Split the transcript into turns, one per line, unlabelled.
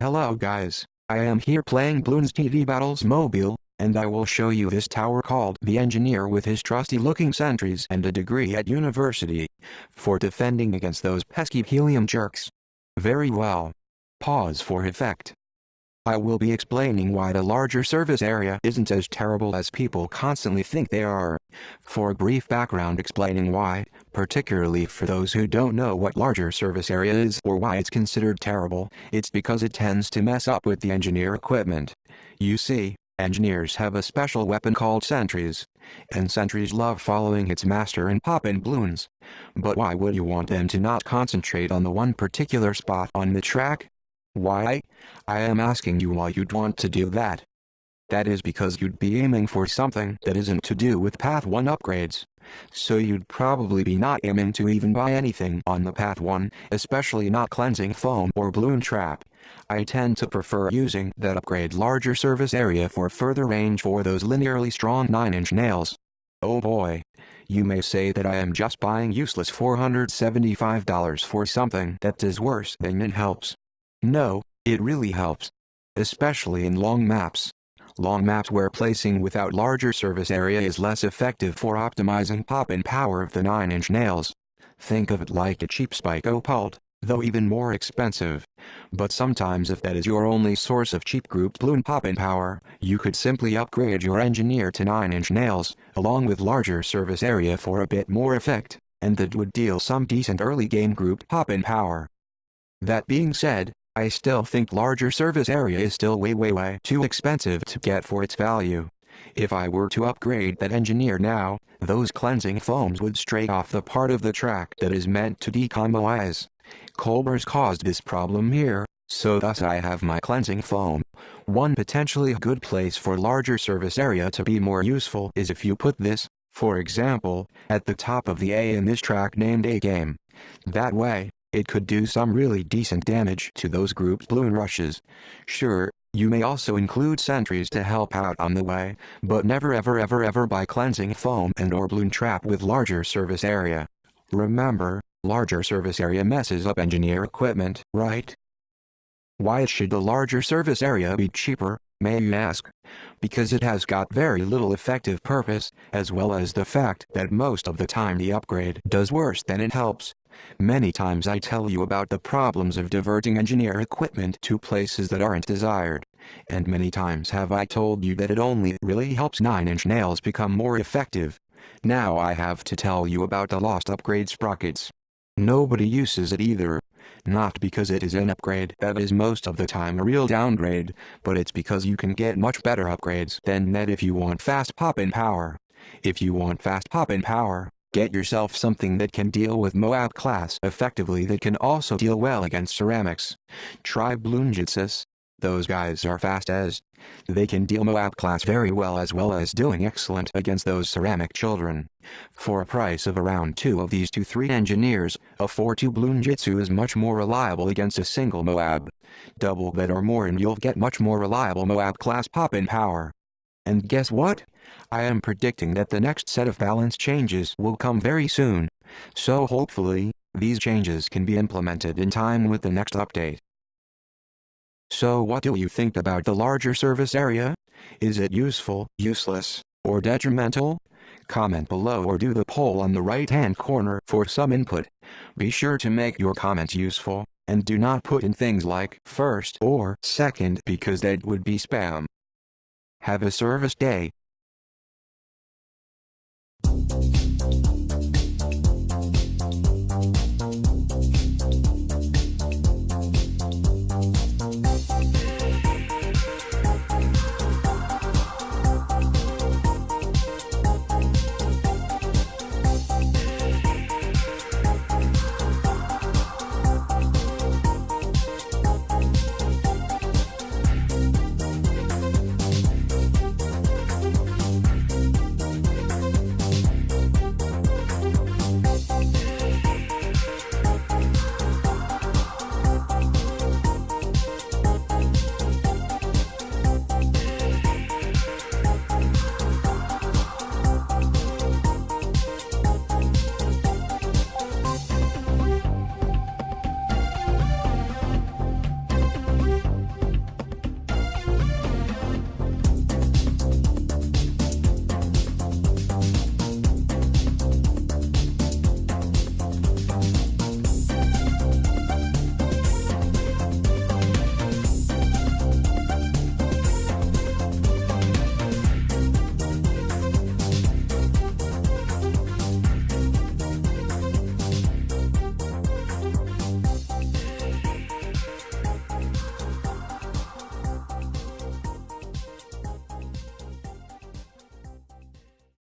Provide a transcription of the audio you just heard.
Hello guys, I am here playing Bloons TD Battles Mobile, and I will show you this tower called the Engineer with his trusty looking sentries and a degree at university, for defending against those pesky helium jerks. Very well. Pause for effect. I will be explaining why the larger service area isn't as terrible as people constantly think they are. For a brief background explaining why, particularly for those who don't know what larger service area is or why it's considered terrible, it's because it tends to mess up with the engineer equipment. You see, engineers have a special weapon called sentries, and sentries love following its master and popping balloons. But why would you want them to not concentrate on the one particular spot on the track? Why? I am asking you why you'd want to do that. That is because you'd be aiming for something that isn't to do with Path 1 upgrades. So you'd probably be not aiming to even buy anything on the Path 1, especially not cleansing foam or balloon trap. I tend to prefer using that upgrade larger service area for further range for those linearly strong 9-inch nails. Oh boy. You may say that I am just buying useless $475 for something that does worse than it helps. No, it really helps. Especially in long maps. Long maps where placing without larger service area is less effective for optimizing pop and power of the 9-inch nails. Think of it like a cheap spike opalt, though even more expensive. But sometimes if that is your only source of cheap group balloon pop and power, you could simply upgrade your engineer to 9-inch nails, along with larger service area for a bit more effect, and that would deal some decent early game group pop and power. That being said, I still think larger service area is still way too expensive to get for its value. If I were to upgrade that engineer now, those cleansing foams would stray off the part of the track that is meant to decomboize. Colber's caused this problem here, so thus I have my cleansing foam. One potentially good place for larger service area to be more useful is if you put this, for example, at the top of the A in this track named A game. That way, it could do some really decent damage to those grouped balloon rushes. Sure, you may also include sentries to help out on the way, but never ever buy cleansing foam and or balloon trap with larger service area. Remember, larger service area messes up engineer equipment, right? Why should the larger service area be cheaper, may you ask? Because it has got very little effective purpose, as well as the fact that most of the time the upgrade does worse than it helps. Many times I tell you about the problems of diverting engineer equipment to places that aren't desired, and many times have I told you that it only really helps 9-inch nails become more effective. Now I have to tell you about the lost upgrade sprockets. Nobody uses it either. Not because it is an upgrade that is most of the time a real downgrade, but it's because you can get much better upgrades than that if you want fast pop and power. If you want fast pop and power, get yourself something that can deal with Moab class effectively that can also deal well against ceramics. Try Bloonjitsus. Those guys are fast as. They can deal Moab class very well as doing excellent against those ceramic children. For a price of around 2 of these 2-3 engineers, a 4-2 Bloonjitsu is much more reliable against a single Moab. Double that or more and you'll get much more reliable Moab class pop and power. And guess what? I am predicting that the next set of balance changes will come very soon. So hopefully, these changes can be implemented in time with the next update. So what do you think about the larger service area? Is it useful, useless, or detrimental? Comment below or do the poll on the right-hand corner for some input. Be sure to make your comments useful, and do not put in things like first or second because that would be spam. Have a service day.